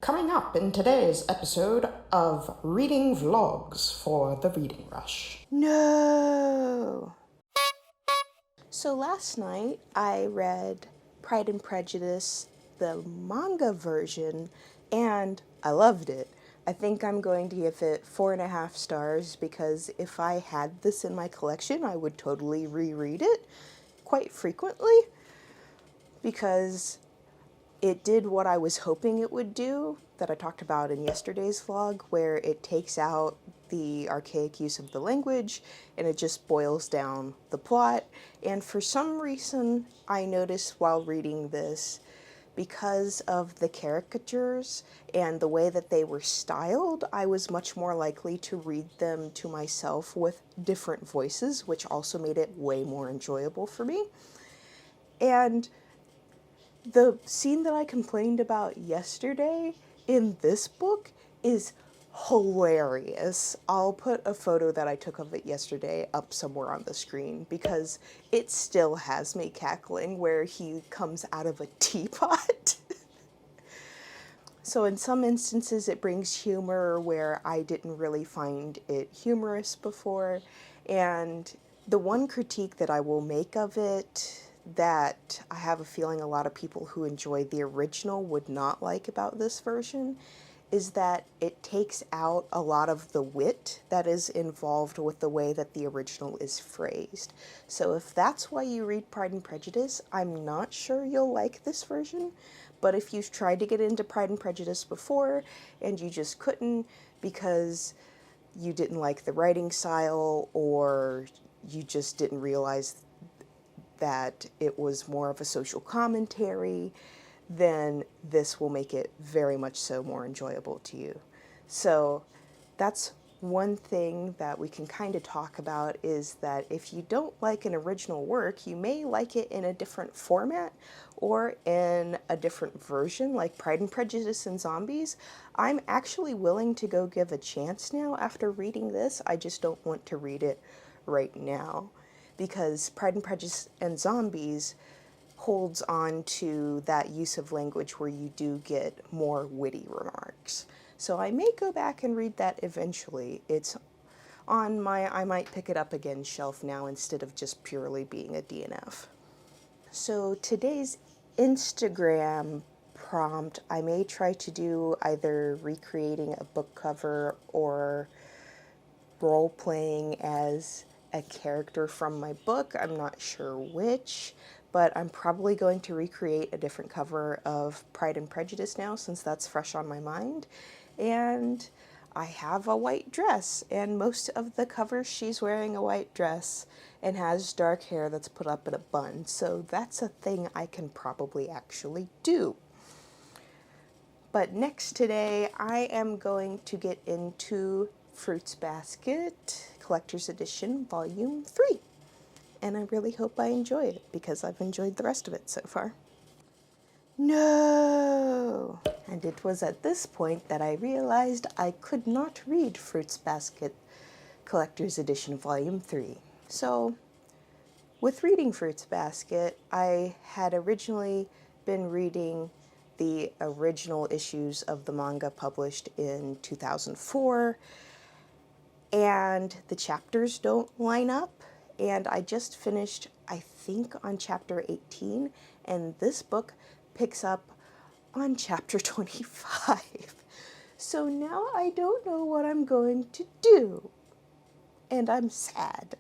Coming up in today's episode of Reading Vlogs for the Reading Rush. No! So last night I read Pride and Prejudice, the manga version, and I loved it. I think I'm going to give it 4.5 stars because if I had this in my collection, I would totally reread it quite frequently because it did what I was hoping it would do, that I talked about in yesterday's vlog, where it takes out the archaic use of the language and it just boils down the plot. And for some reason, I noticed while reading this, because of the caricatures and the way that they were styled, I was much more likely to read them to myself with different voices, which also made it way more enjoyable for me. And the scene that I complained about yesterday in this book is hilarious. I'll put a photo that I took of it yesterday up somewhere on the screen because it still has me cackling where he comes out of a teapot. So in some instances it brings humor where I didn't really find it humorous before, and the one critique that I will make of it that I have a feeling a lot of people who enjoyed the original would not like about this version is that it takes out a lot of the wit that is involved with the way that the original is phrased. So if that's why you read Pride and Prejudice, I'm not sure you'll like this version. But if you've tried to get into Pride and Prejudice before and you just couldn't because you didn't like the writing style or you just didn't realize that it was more of a social commentary, then this will make it very much so more enjoyable to you. So that's one thing that we can kind of talk about, is that if you don't like an original work, you may like it in a different format or in a different version, like Pride and Prejudice and Zombies. I'm actually willing to go give a chance now after reading this. I just don't want to read it right now, because Pride and Prejudice and Zombies holds on to that use of language where you do get more witty remarks. So I may go back and read that eventually. It's on my I might pick it up again shelf now instead of just purely being a DNF. So today's Instagram prompt, I may try to do either recreating a book cover or role-playing as a character from my book. I'm not sure which, but I'm probably going to recreate a different cover of Pride and Prejudice now since that's fresh on my mind. And I have a white dress, and most of the covers she's wearing a white dress and has dark hair that's put up in a bun, so that's a thing I can probably actually do. But next today, I am going to get into Fruits Basket Collector's Edition Volume 3. And I really hope I enjoy it because I've enjoyed the rest of it so far. No! And it was at this point that I realized I could not read Fruits Basket Collector's Edition Volume 3. So, with reading Fruits Basket, I had originally been reading the original issues of the manga published in 2004, and the chapters don't line up. And I just finished, I think, on chapter 18, and this book picks up on chapter 25. So now I don't know what I'm going to do, and I'm sad.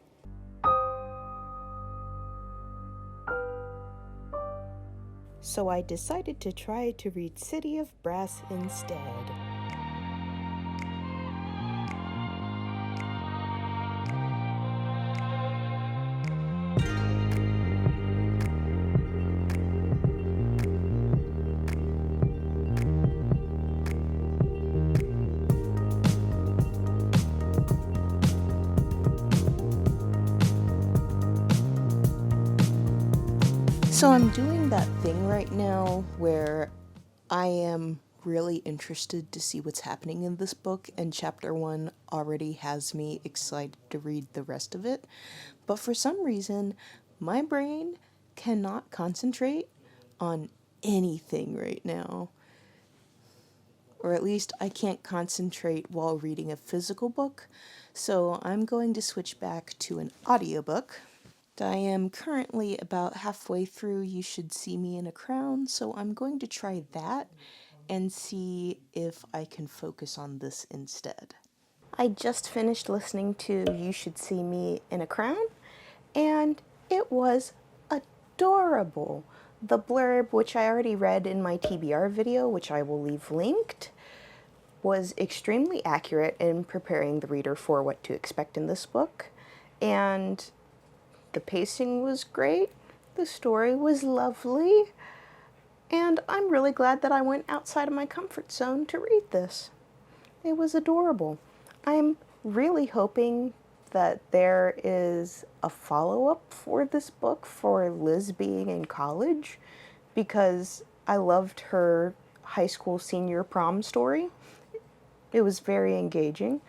So I decided to try to read City of Brass instead. So I'm doing that thing right now where I am really interested to see what's happening in this book, and chapter 1 already has me excited to read the rest of it. But for some reason, my brain cannot concentrate on anything right now. or at least I can't concentrate while reading a physical book, so I'm going to switch back to an audiobook. I am currently about halfway through You Should See Me in a Crown, so I'm going to try that and see if I can focus on this instead. I just finished listening to You Should See Me in a Crown, and it was adorable. The blurb, which I already read in my TBR video, which I will leave linked, was extremely accurate in preparing the reader for what to expect in this book, and the pacing was great, the story was lovely, and I'm really glad that I went outside of my comfort zone to read this. It was adorable. I'm really hoping that there is a follow-up for this book for Liz being in college, because I loved her high school senior prom story. It was very engaging,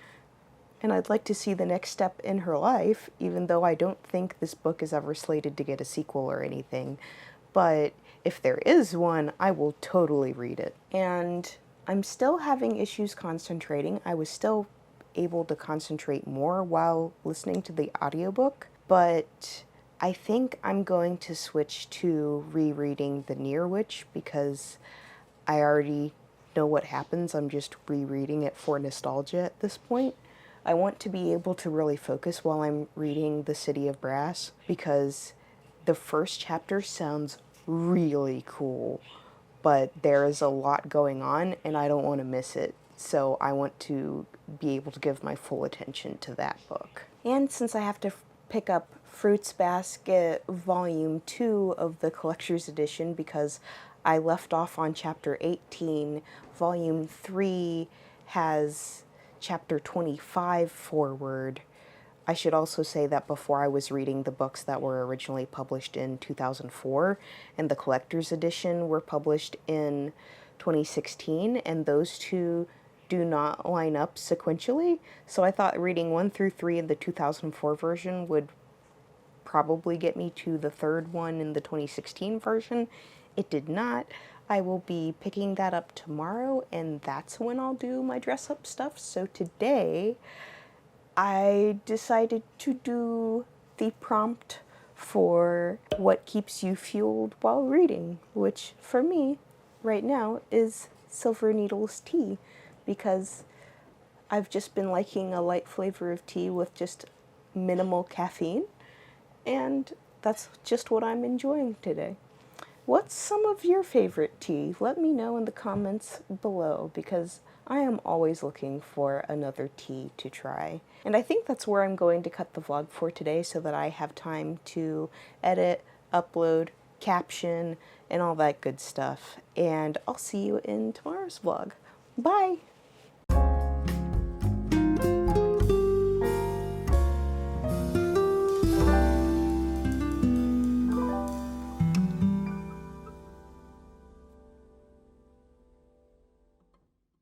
and I'd like to see the next step in her life, even though I don't think this book is ever slated to get a sequel or anything. But if there is one, I will totally read it. And I'm still having issues concentrating. I was still able to concentrate more while listening to the audiobook, but I think I'm going to switch to rereading The Near Witch because I already know what happens. I'm just rereading it for nostalgia at this point. I want to be able to really focus while I'm reading The City of Brass because the first chapter sounds really cool, but there is a lot going on and I don't want to miss it. So I want to be able to give my full attention to that book. And since I have to pick up Fruits Basket Volume 2 of the Collector's Edition because I left off on Chapter 18, Volume 3 has Chapter 25 forward. I should also say that before I was reading the books that were originally published in 2004, and the Collector's Edition were published in 2016, and those two do not line up sequentially, so I thought reading 1 through 3 in the 2004 version would probably get me to the third one in the 2016 version. It did not. I will be picking that up tomorrow, and that's when I'll do my dress-up stuff. So today, I decided to do the prompt for what keeps you fueled while reading, which for me, right now, is Silver Needles tea, because I've just been liking a light flavor of tea with just minimal caffeine, and that's just what I'm enjoying today. What's some of your favorite tea? Let me know in the comments below, because I am always looking for another tea to try. And I think that's where I'm going to cut the vlog for today so that I have time to edit, upload, caption, and all that good stuff. And I'll see you in tomorrow's vlog. Bye!